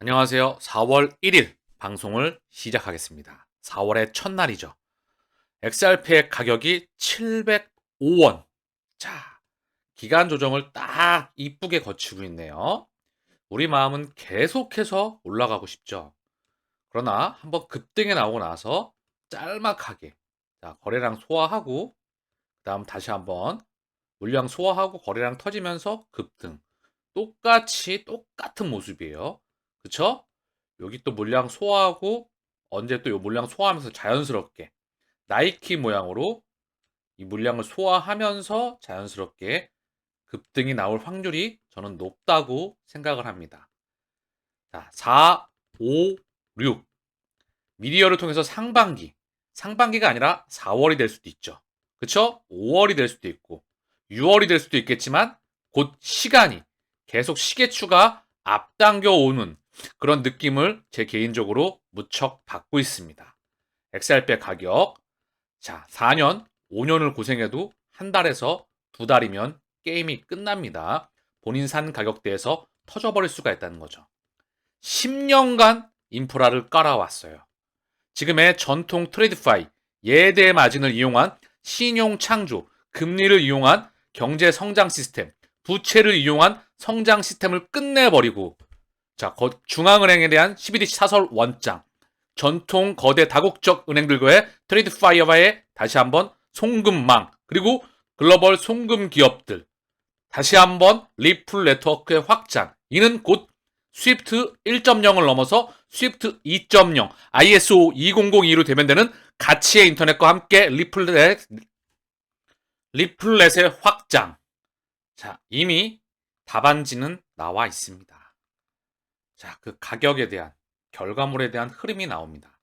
안녕하세요. 4월 1일 방송을 시작하겠습니다. 4월의 첫날이죠. XRP의 가격이 705원. 자, 기간 조정을 딱 이쁘게 거치고 있네요. 우리 마음은 계속해서 올라가고 싶죠. 그러나 한번 급등에 나오고 나서 짤막하게 거래량 소화하고 그다음 다시 한번 물량 소화하고 거래량 터지면서 급등. 똑같은 모습이에요. 그쵸? 여기 또 물량 소화하고 언제 또 요 물량 소화하면서 자연스럽게 나이키 모양으로 이 물량을 소화하면서 자연스럽게 급등이 나올 확률이 저는 높다고 생각을 합니다. 자, 4, 5, 6. 미디어를 통해서 상반기가 아니라 4월이 될 수도 있죠. 그쵸? 5월이 될 수도 있고 6월이 될 수도 있겠지만 곧 시간이 계속 시계추가 앞당겨 오는 그런 느낌을 제 개인적으로 무척 받고 있습니다. XRP 가격. 자, 4년, 5년을 고생해도 한 달에서 두 달이면 게임이 끝납니다. 본인 산 가격대에서 터져버릴 수가 있다는 거죠. 10년간 인프라를 깔아왔어요. 지금의 전통 트레이드파이, 예대 마진을 이용한 신용 창조, 금리를 이용한 경제 성장 시스템, 부채를 이용한 성장 시스템을 끝내버리고 중앙은행에 대한 CBDC 사설 원장, 전통 거대 다국적 은행들과의 트레이드파이어와의 다시 한번 송금망, 그리고 글로벌 송금 기업들, 다시 한번 리플 네트워크의 확장. 이는 곧 스위프트 1.0을 넘어서 스위프트 2.0, ISO 2002로 대변되는 가치의 인터넷과 함께 리플렛의 확장. 자, 이미 답안지는 나와 있습니다. 자, 그 가격에 대한, 결과물에 대한 흐름이 나옵니다.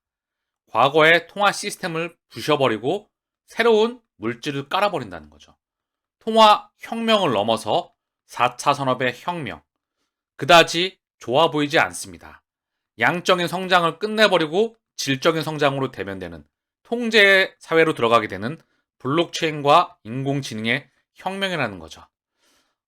과거의 통화 시스템을 부셔버리고 새로운 물질을 깔아버린다는 거죠. 통화 혁명을 넘어서 4차 산업의 혁명. 그다지 좋아 보이지 않습니다. 양적인 성장을 끝내버리고 질적인 성장으로 대변되는 통제 사회로 들어가게 되는 블록체인과 인공지능의 혁명이라는 거죠.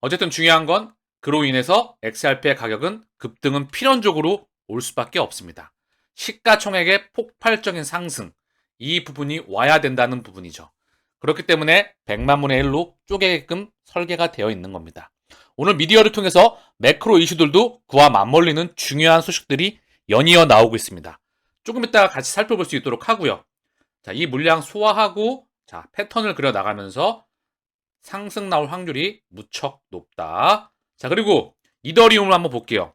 어쨌든 중요한 건 그로 인해서 XRP의 가격은 급등은 필연적으로 올 수밖에 없습니다. 시가총액의 폭발적인 상승, 이 부분이 와야 된다는 부분이죠. 그렇기 때문에 100만분의 1로 쪼개게끔 설계가 되어 있는 겁니다. 오늘 미디어를 통해서 매크로 이슈들도 그와 맞물리는 중요한 소식들이 연이어 나오고 있습니다. 조금 이따가 같이 살펴볼 수 있도록 하고요. 자, 이 물량 소화하고 패턴을 그려 나가면서 상승 나올 확률이 무척 높다. 자, 그리고 이더리움을 한번 볼게요.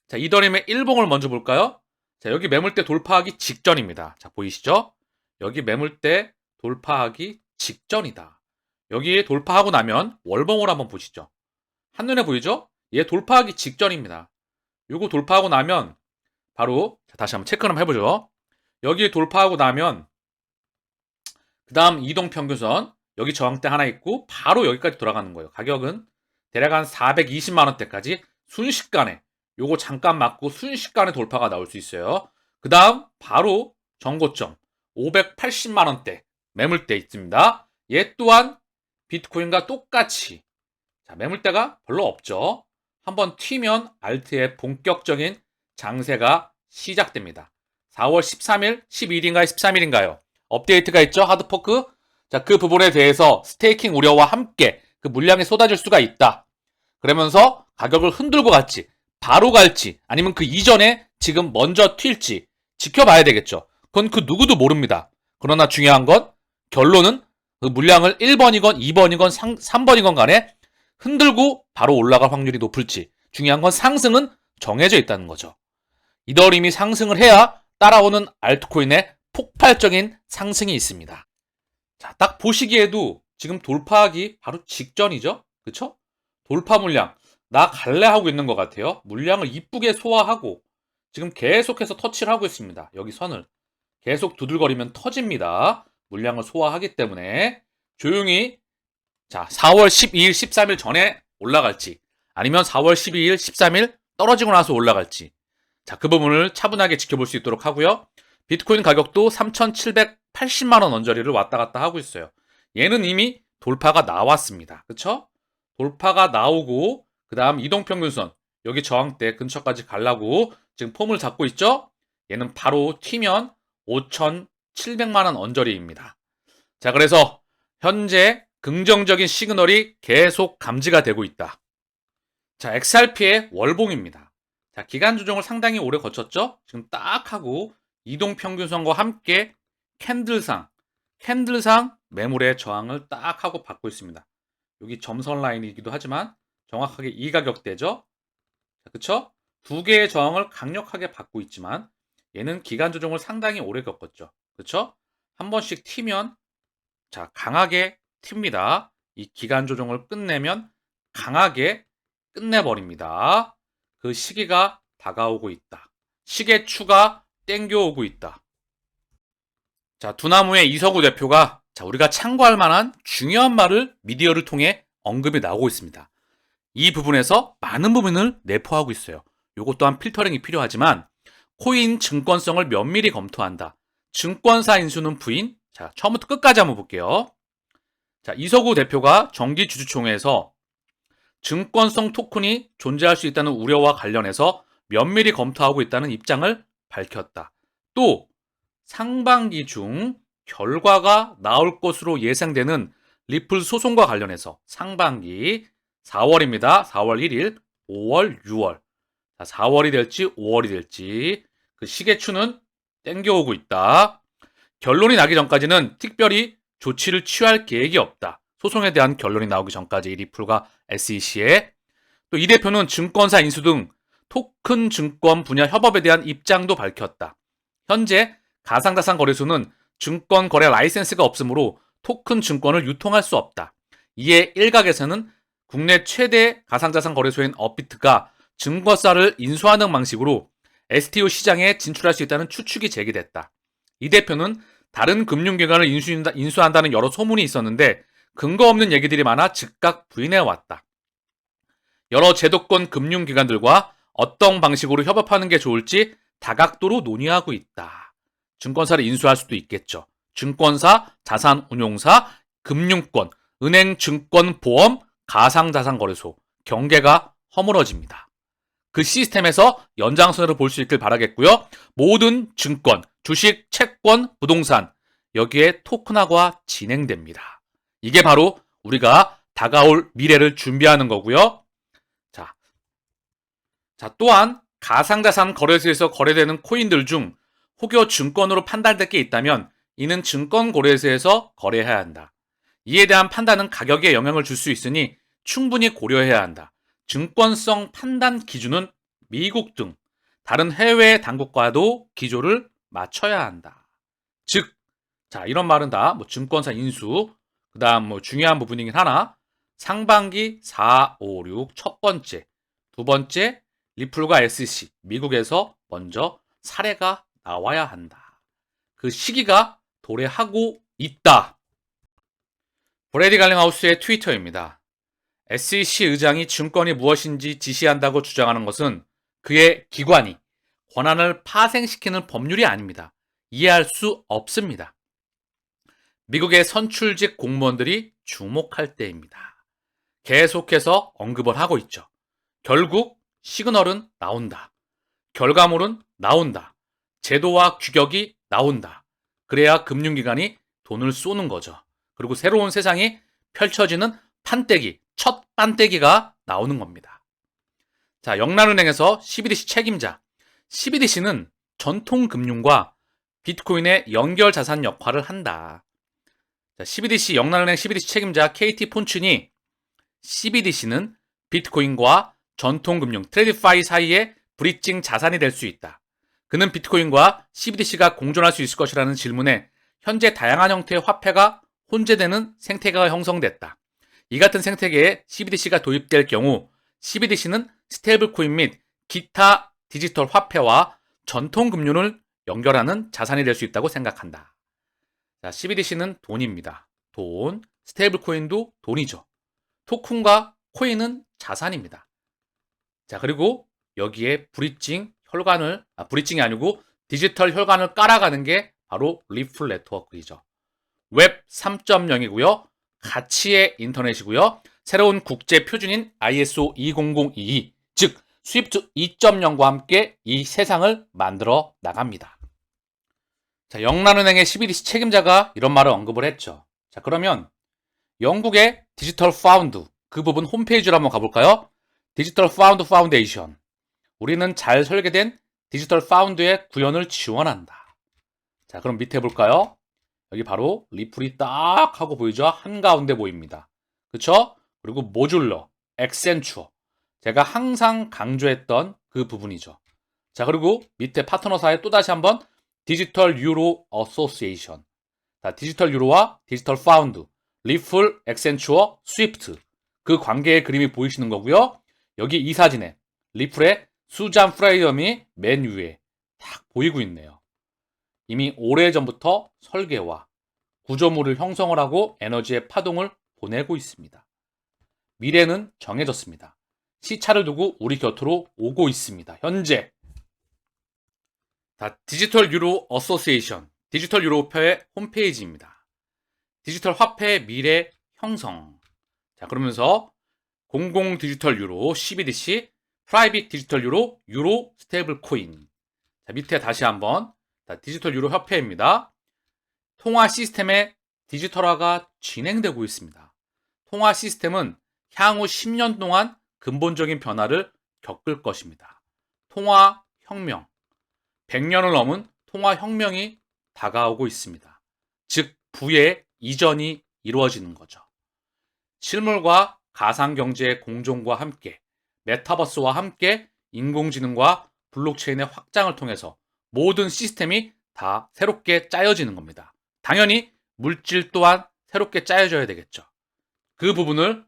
자, 이더리움의 일봉을 먼저 볼까요? 자, 여기 매물대 돌파하기 직전입니다. 자, 보이시죠? 여기 매물대 돌파하기 직전이다. 여기에 돌파하고 나면 월봉을 한번 보시죠. 한눈에 보이죠? 얘 돌파하기 직전입니다. 요거 돌파하고 나면 바로 다시 한번 체크를 한번 해보죠. 여기에 돌파하고 나면 그 다음 이동평균선 여기 저항대 하나 있고 바로 여기까지 돌아가는 거예요. 가격은 대략 한 420만원대까지 순식간에 요거 잠깐 맞고 순식간에 돌파가 나올 수 있어요. 그 다음 바로 전고점 580만원대 매물대 있습니다. 얘 또한 비트코인과 똑같이 매물대가 별로 없죠. 한번 튀면 알트의 본격적인 장세가 시작됩니다. 4월 13일, 12일인가요? 13일인가요? 업데이트가 있죠. 하드포크. 자, 그 부분에 대해서 스테이킹 우려와 함께 그 물량이 쏟아질 수가 있다. 그러면서 가격을 흔들고 갈지, 바로 갈지, 아니면 그 이전에 지금 먼저 튈지 지켜봐야 되겠죠. 그건 그 누구도 모릅니다. 그러나 중요한 건 결론은 그 물량을 1번이건 2번이건 3번이건 간에 흔들고 바로 올라갈 확률이 높을지, 중요한 건 상승은 정해져 있다는 거죠. 이더리움이 상승을 해야 따라오는 알트코인의 폭발적인 상승이 있습니다. 자, 딱 보시기에도 지금 돌파하기 바로 직전이죠. 그쵸? 돌파 물량 나 갈래 하고 있는 것 같아요. 물량을 이쁘게 소화하고 지금 계속해서 터치를 하고 있습니다. 여기 선을 계속 두들거리면 터집니다. 물량을 소화하기 때문에 조용히 4월 12일, 13일 전에 올라갈지 아니면 4월 12일, 13일 떨어지고 나서 올라갈지 그 부분을 차분하게 지켜볼 수 있도록 하고요. 비트코인 가격도 3,780만원 언저리를 왔다 갔다 하고 있어요. 얘는 이미 돌파가 나왔습니다. 그쵸? 돌파가 나오고 그 다음 이동평균선 여기 저항대 근처까지 가려고 지금 폼을 잡고 있죠? 얘는 바로 튀면 5,700만 원 언저리입니다. 자, 그래서 현재 긍정적인 시그널이 계속 감지가 되고 있다. 자, XRP의 월봉입니다. 자, 기간 조정을 상당히 오래 거쳤죠? 지금 딱 하고 이동평균선과 함께 캔들상 매물의 저항을 딱 하고 받고 있습니다. 여기 점선 라인이기도 하지만 정확하게 이 가격대죠? 자, 그쵸? 두 개의 저항을 강력하게 받고 있지만 얘는 기간 조정을 상당히 오래 겪었죠. 그쵸? 한 번씩 튀면 자, 강하게 튑니다. 이 기간 조정을 끝내면 강하게 끝내버립니다. 그 시기가 다가오고 있다. 시계추가 땡겨오고 있다. 자, 두나무의 이석우 대표가 자, 우리가 참고할 만한 중요한 말을 미디어를 통해 언급이 나오고 있습니다. 이 부분에서 많은 부분을 내포하고 있어요. 이것 또한 필터링이 필요하지만 코인 증권성을 면밀히 검토한다. 증권사 인수는 부인. 자, 처음부터 끝까지 한번 볼게요. 자, 이석우 대표가 정기주주총회에서 증권성 토큰이 존재할 수 있다는 우려와 관련해서 면밀히 검토하고 있다는 입장을 밝혔다. 또 상반기 중 결과가 나올 것으로 예상되는 리플 소송과 관련해서 상반기 4월입니다. 4월 1일, 5월, 6월. 자, 4월이 될지 5월이 될지 그 시계추는 땡겨오고 있다. 결론이 나기 전까지는 특별히 조치를 취할 계획이 없다. 소송에 대한 결론이 나오기 전까지 리플과 SEC에 또 이 대표는 증권사 인수 등 토큰 증권 분야 협업에 대한 입장도 밝혔다. 현재 가상자산 거래소는 증권 거래 라이센스가 없으므로 토큰 증권을 유통할 수 없다. 이에 일각에서는 국내 최대 가상자산 거래소인 업비트가 증권사를 인수하는 방식으로 STO 시장에 진출할 수 있다는 추측이 제기됐다. 이 대표는 다른 금융기관을 인수한다는 여러 소문이 있었는데 근거 없는 얘기들이 많아 즉각 부인해왔다. 여러 제도권 금융기관들과 어떤 방식으로 협업하는 게 좋을지 다각도로 논의하고 있다. 증권사를 인수할 수도 있겠죠. 증권사, 자산운용사, 금융권, 은행, 증권, 보험, 가상자산거래소, 경계가 허물어집니다. 그 시스템에서 연장선으로 볼 수 있길 바라겠고요. 모든 증권, 주식, 채권, 부동산 여기에 토큰화가 진행됩니다. 이게 바로 우리가 다가올 미래를 준비하는 거고요. 자, 또한 가상자산 거래소에서 거래되는 코인들 중 혹여 증권으로 판단될 게 있다면 이는 증권거래소에서 거래해야 한다. 이에 대한 판단은 가격에 영향을 줄 수 있으니 충분히 고려해야 한다. 증권성 판단 기준은 미국 등 다른 해외 당국과도 기조를 맞춰야 한다. 즉, 자, 이런 말은 다 증권사 인수, 그 다음 중요한 부분이긴 하나, 상반기 4, 5, 6 첫 번째, 두 번째, 리플과 SEC, 미국에서 먼저 사례가 나와야 한다. 그 시기가 도래하고 있다. 브래디 갈링하우스의 트위터입니다. SEC 의장이 증권이 무엇인지 지시한다고 주장하는 것은 그의 기관이 권한을 파생시키는 법률이 아닙니다. 이해할 수 없습니다. 미국의 선출직 공무원들이 주목할 때입니다. 계속해서 언급을 하고 있죠. 결국 시그널은 나온다. 결과물은 나온다. 제도와 규격이 나온다. 그래야 금융기관이 돈을 쏘는 거죠. 그리고 새로운 세상이 펼쳐지는 판때기, 첫 판때기가 나오는 겁니다. 자, 영란은행에서 CBDC 책임자. CBDC는 전통금융과 비트코인의 연결 자산 역할을 한다. 자, CBDC, 영란은행 CBDC 책임자 KT 폰춘이 CBDC는 비트코인과 전통금융 트레디파이 사이에 브리징 자산이 될 수 있다. 그는 비트코인과 CBDC가 공존할 수 있을 것이라는 질문에 현재 다양한 형태의 화폐가 혼재되는 생태계가 형성됐다. 이 같은 생태계에 CBDC가 도입될 경우 CBDC는 스테이블코인 및 기타 디지털 화폐와 전통금융을 연결하는 자산이 될 수 있다고 생각한다. 자, CBDC는 돈입니다. 돈, 스테이블코인도 돈이죠. 토큰과 코인은 자산입니다. 자, 그리고 여기에 브리징이 아니고 디지털 혈관을 깔아가는 게 바로 리플 네트워크이죠. 웹 3.0이고요. 가치의 인터넷이고요. 새로운 국제 표준인 ISO 20022, 즉 스위프트 2.0과 함께 이 세상을 만들어 나갑니다. 자, 영란은행의 CBDC 책임자가 이런 말을 언급을 했죠. 자, 그러면 영국의 디지털 파운드 그 부분 홈페이지로 한번 가볼까요? 디지털 파운드 파운데이션. 우리는 잘 설계된 디지털 파운드의 구현을 지원한다. 자, 그럼 밑에 볼까요? 여기 바로 리플이 딱 하고 보이죠? 한가운데 보입니다. 그쵸? 그리고 모듈러, 액센추어. 제가 항상 강조했던 그 부분이죠. 자, 그리고 밑에 파트너사에 또다시 한번 디지털 유로 어소시에이션. 자, 디지털 유로와 디지털 파운드, 리플, 액센추어, 스위프트. 그 관계의 그림이 보이시는 거고요. 여기 이 사진에 리플의 수잔 프라이엄이 맨 위에 딱 보이고 있네요. 이미 오래전부터 설계와 구조물을 형성을 하고 에너지의 파동을 보내고 있습니다. 미래는 정해졌습니다. 시차를 두고 우리 곁으로 오고 있습니다. 현재. 자, 디지털 유로 어소시에이션, 디지털 유로파의 홈페이지입니다. 디지털 화폐의 미래 형성. 자, 그러면서 공공 디지털 유로, CBDC, 프라이빗 디지털 유로, 유로 스테이블 코인. 자, 밑에 다시 한번. 자, 디지털 유로 협회입니다. 통화 시스템의 디지털화가 진행되고 있습니다. 통화 시스템은 향후 10년 동안 근본적인 변화를 겪을 것입니다. 통화 혁명. 100년을 넘은 통화 혁명이 다가오고 있습니다. 즉, 부의 이전이 이루어지는 거죠. 실물과 가상경제의 공존과 함께 메타버스와 함께 인공지능과 블록체인의 확장을 통해서 모든 시스템이 다 새롭게 짜여지는 겁니다. 당연히 물질 또한 새롭게 짜여져야 되겠죠. 그 부분을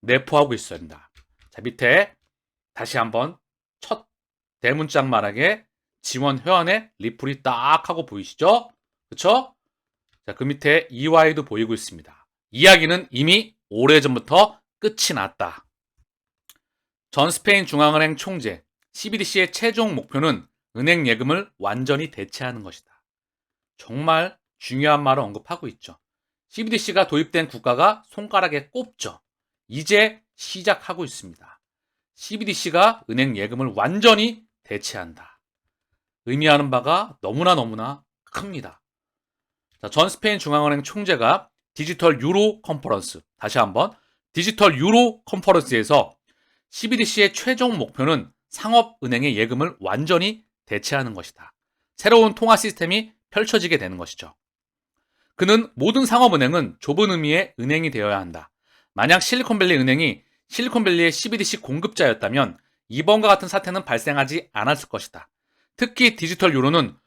내포하고 있어야 한다. 자, 밑에 다시 한번 첫 대문짝만하게 지원 회원의 리플이 딱 하고 보이시죠? 그쵸? 자, 그 밑에 EY도 보이고 있습니다. 이야기는 이미 오래전부터 끝이 났다. 전 스페인 중앙은행 총재 CBDC의 최종 목표는 은행 예금을 완전히 대체하는 것이다. 정말 중요한 말을 언급하고 있죠. CBDC가 도입된 국가가 손가락에 꼽죠. 이제 시작하고 있습니다. CBDC가 은행 예금을 완전히 대체한다. 의미하는 바가 너무나 큽니다. 자, 전 스페인 중앙은행 총재가 디지털 유로 컨퍼런스, 다시 한번 디지털 유로 컨퍼런스에서 CBDC의 최종 목표는 상업은행의 예금을 완전히 대체하는 것이다. 새로운 통화 시스템이 펼쳐지게 되는 것이죠. 그는 모든 상업은행은 좁은 의미의 은행이 되어야 한다. 만약 실리콘밸리 은행이 실리콘밸리의 CBDC 공급자였다면 이번과 같은 사태는 발생하지 않았을 것이다. 특히 디지털 유로는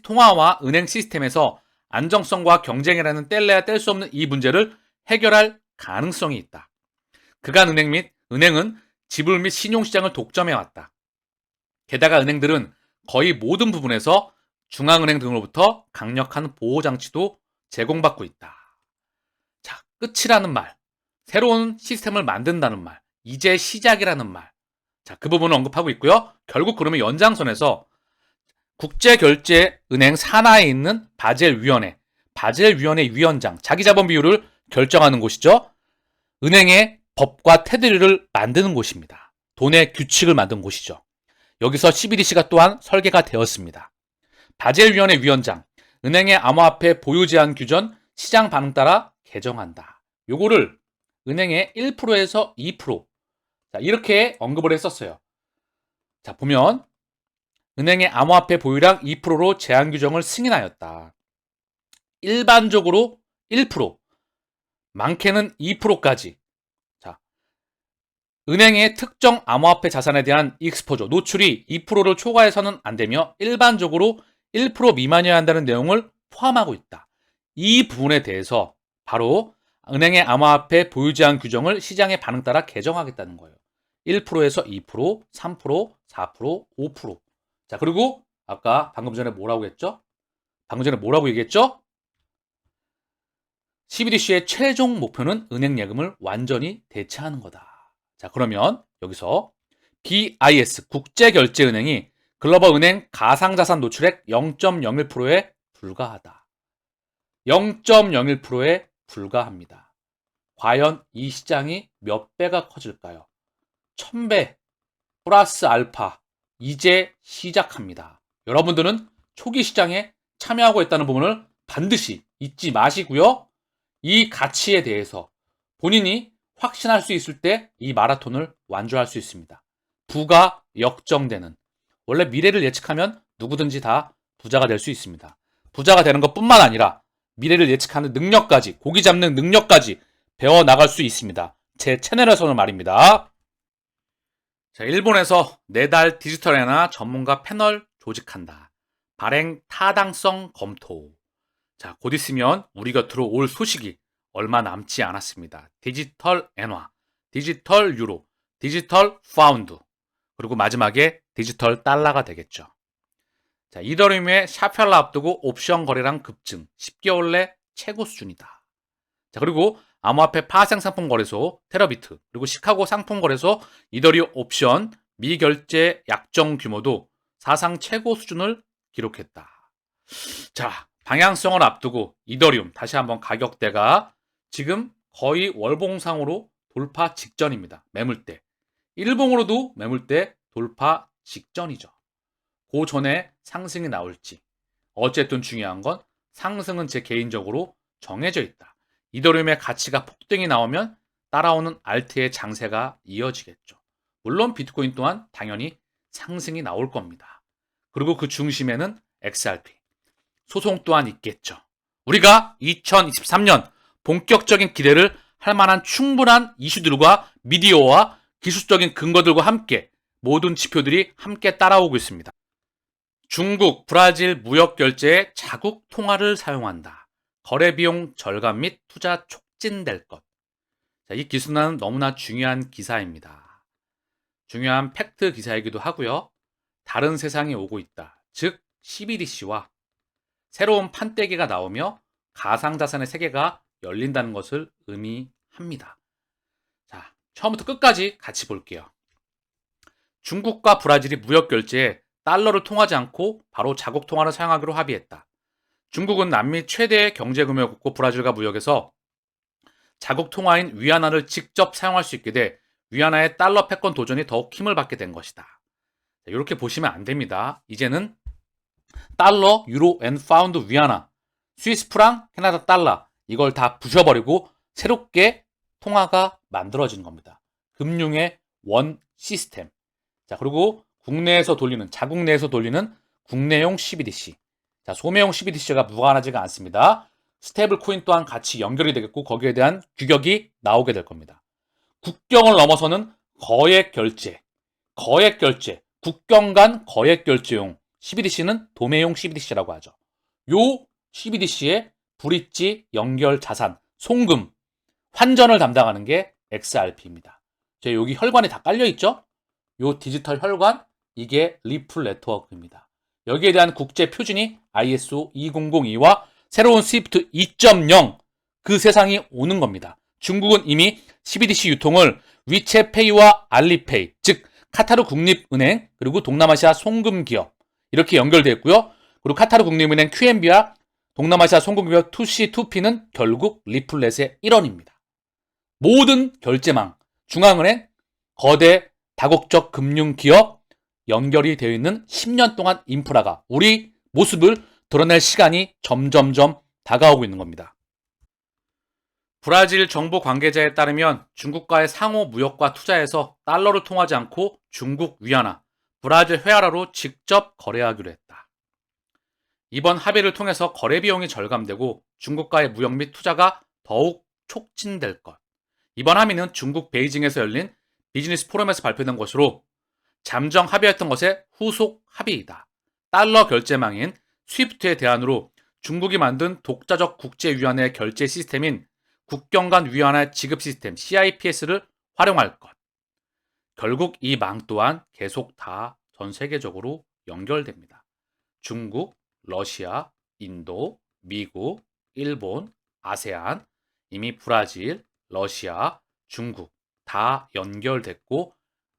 통화와 은행 시스템에서 안정성과 경쟁이라는 뗄래야 뗄 수 없는 이 문제를 해결할 가능성이 있다. 그간 은행 및 은행은 지불 및 신용시장을 독점해왔다. 게다가 은행들은 거의 모든 부분에서 중앙은행 등으로부터 강력한 보호장치도 제공받고 있다. 자, 끝이라는 말, 새로운 시스템을 만든다는 말, 이제 시작이라는 말. 자, 그 부분을 언급하고 있고요. 결국 그러면 연장선에서 국제결제은행 산하에 있는 바젤위원회, 바젤위원회 위원장, 자기자본 비율을 결정하는 곳이죠. 은행의 법과 테두리를 만드는 곳입니다. 돈의 규칙을 만든 곳이죠. 여기서 CBDC가 또한 설계가 되었습니다. 바젤위원회 위원장, 은행의 암호화폐 보유 제한 규정, 시장 반응 따라 개정한다. 요거를 은행의 1%에서 2%. 자, 이렇게 언급을 했었어요. 자, 보면 은행의 암호화폐 보유량 2%로 제한 규정을 승인하였다. 일반적으로 1%, 많게는 2%까지. 자, 은행의 특정 암호화폐 자산에 대한 익스포저, 노출이 2%를 초과해서는 안 되며 일반적으로 1% 미만이어야 한다는 내용을 포함하고 있다. 이 부분에 대해서 바로 은행의 암호화폐 보유 제한 규정을 시장의 반응 따라 개정하겠다는 거예요. 1%에서 2%, 3%, 4%, 5%. 자, 그리고 아까 방금 전에 뭐라고 했죠? 방금 전에 뭐라고 얘기했죠? CBDC의 최종 목표는 은행 예금을 완전히 대체하는 거다. 자, 그러면 여기서 BIS 국제결제은행이 글로벌 은행 가상자산 노출액 0.01%에 불과하다. 0.01%에 불과합니다. 과연 이 시장이 몇 배가 커질까요? 1000배, 플러스 알파 이제 시작합니다. 여러분들은 초기 시장에 참여하고 있다는 부분을 반드시 잊지 마시고요. 이 가치에 대해서 본인이 확신할 수 있을 때 이 마라톤을 완주할 수 있습니다. 부가 역정되는, 원래 미래를 예측하면 누구든지 다 부자가 될 수 있습니다. 부자가 되는 것뿐만 아니라 미래를 예측하는 능력까지, 고기 잡는 능력까지 배워나갈 수 있습니다. 제 채널에서는 말입니다. 자, 일본에서 4달 디지털 엔화 전문가 패널 조직한다. 발행 타당성 검토. 자, 곧 있으면 우리 곁으로 올 소식이 얼마 남지 않았습니다. 디지털 엔화, 디지털 유로, 디지털 파운드, 그리고 마지막에 디지털 달러가 되겠죠. 자, 이더리움의 샤펠라 앞두고 옵션 거래량 급증, 10개월 내 최고 수준이다. 자, 그리고 암호화폐 파생 상품 거래소 테러비트, 그리고 시카고 상품 거래소 이더리움 옵션 미결제 약정 규모도 사상 최고 수준을 기록했다. 자, 방향성을 앞두고 이더리움 다시 한번 가격대가 지금 거의 월봉상으로 돌파 직전입니다. 매물대. 일봉으로도 매물대 돌파 직전이죠. 그 전에 상승이 나올지. 어쨌든 중요한 건 상승은 제 개인적으로 정해져 있다. 이더리움의 가치가 폭등이 나오면 따라오는 알트의 장세가 이어지겠죠. 물론 비트코인 또한 당연히 상승이 나올 겁니다. 그리고 그 중심에는 XRP. 소송 또한 있겠죠. 우리가 2023년 본격적인 기대를 할 만한 충분한 이슈들과 미디어와 기술적인 근거들과 함께 모든 지표들이 함께 따라오고 있습니다. 중국, 브라질 무역 결제에 자국 통화를 사용한다. 거래 비용 절감 및 투자 촉진될 것. 자, 이 기술은 너무나 중요한 기사입니다. 중요한 팩트 기사이기도 하고요. 다른 세상이 오고 있다. 즉 CBDC와 새로운 판때기가 나오며 가상자산의 세계가 열린다는 것을 의미합니다. 자, 처음부터 끝까지 같이 볼게요. 중국과 브라질이 무역 결제에 달러를 통하지 않고 바로 자국 통화를 사용하기로 합의했다. 중국은 남미 최대의 경제금융국고 브라질과 무역에서 자국 통화인 위안화를 직접 사용할 수 있게 돼 위안화의 달러 패권 도전이 더욱 힘을 받게 된 것이다. 이렇게 보시면 안 됩니다. 이제는 달러, 유로, 앤 파운드, 위안화, 스위스 프랑, 캐나다 달러 이걸 다 부셔버리고 새롭게 통화가 만들어진 겁니다. 금융의 원 시스템. 자, 그리고 국내에서 돌리는, 자국 내에서 돌리는 국내용 CBDC. 자, 소매용 CBDC가 무관하지가 않습니다. 스테이블 코인 또한 같이 연결이 되겠고 거기에 대한 규격이 나오게 될 겁니다. 국경을 넘어서는 거액 결제, 국경 간 거액 결제용 CBDC는 도매용 CBDC라고 하죠. 요 CBDC의 브릿지 연결 자산, 송금, 환전을 담당하는 게 XRP입니다. 여기 혈관이 다 깔려 있죠? 요 디지털 혈관, 이게 리플 네트워크입니다. 여기에 대한 국제 표준이 ISO 2002와 새로운 스위프트 2.0 그 세상이 오는 겁니다. 중국은 이미 CBDC 유통을 위챗페이와 알리페이, 즉 카타르 국립은행 그리고 동남아시아 송금기업 이렇게 연결되어 있고요. 그리고 카타르 국립은행 QNB와 동남아시아 송금기업 2C, 2P는 결국 리플렛의 일원입니다. 모든 결제망, 중앙은행, 거대 다국적 금융기업 연결이 되어 있는 10년 동안 인프라가 우리 모습을 드러낼 시간이 점점점 다가오고 있는 겁니다. 브라질 정부 관계자에 따르면 중국과의 상호 무역과 투자에서 달러를 통하지 않고 중국 위안화, 브라질 회화라로 직접 거래하기로 했다. 이번 합의를 통해서 거래 비용이 절감되고 중국과의 무역 및 투자가 더욱 촉진될 것. 이번 합의는 중국 베이징에서 열린 비즈니스 포럼에서 발표된 것으로 잠정 합의했던 것의 후속 합의이다. 달러 결제망인 스위프트의 대안으로 중국이 만든 독자적 국제위안화 결제 시스템인 국경 간 위안화 지급 시스템 CIPS를 활용할 것. 결국 이 망 또한 계속 다 전 세계적으로 연결됩니다. 중국, 러시아, 인도, 미국, 일본, 아세안, 이미 브라질, 러시아, 중국 다 연결됐고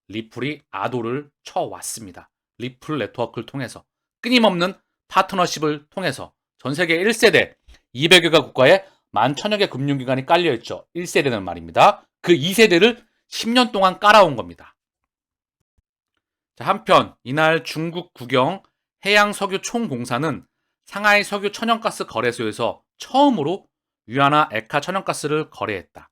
리플이 아도를 쳐왔습니다. 리플 네트워크를 통해서 끊임없는 파트너십을 통해서 전 세계 1세대 200여가 국가에 11,000여 개 금융기관이 깔려있죠. 1세대는 말입니다. 그 2세대를 10년 동안 깔아온 겁니다. 자, 한편 이날 중국 국영 해양석유총공사는 상하이 석유 천연가스 거래소에서 처음으로 위안화 액화 천연가스를 거래했다.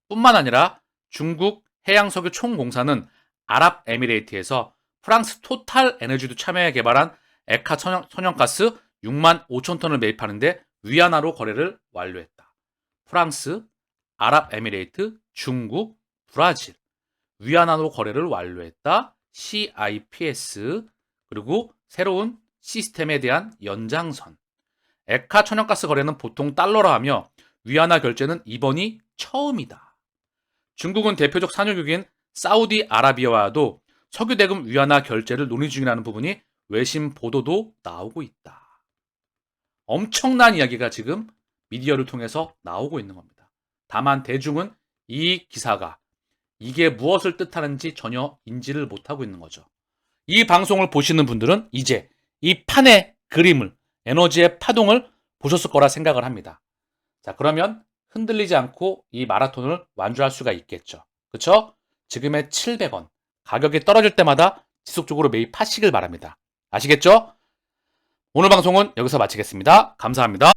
뿐만 아니라 중국 해양석유총공사는 아랍에미레이트에서 프랑스 토탈 에너지도 참여해 개발한 액화 천연가스 6만 5천 톤을 매입하는데 위안화로 거래를 완료했다. 프랑스, 아랍에미레이트, 중국, 브라질 위안화로 거래를 완료했다. CIPS 그리고 새로운 시스템에 대한 연장선. 액화 천연가스 거래는 보통 달러로 하며 위안화 결제는 이번이 처음이다. 중국은 대표적 산유국인 사우디아라비아와도 석유 대금 위안화 결제를 논의 중이라는 부분이 외신 보도도 나오고 있다. 엄청난 이야기가 지금 미디어를 통해서 나오고 있는 겁니다. 다만 대중은 이 기사가 이게 무엇을 뜻하는지 전혀 인지를 못하고 있는 거죠. 이 방송을 보시는 분들은 이제 이 판의 그림을, 에너지의 파동을 보셨을 거라 생각을 합니다. 자, 그러면 흔들리지 않고 이 마라톤을 완주할 수가 있겠죠. 그쵸? 지금의 700원. 가격이 떨어질 때마다 지속적으로 매입하시길 바랍니다. 아시겠죠? 오늘 방송은 여기서 마치겠습니다. 감사합니다.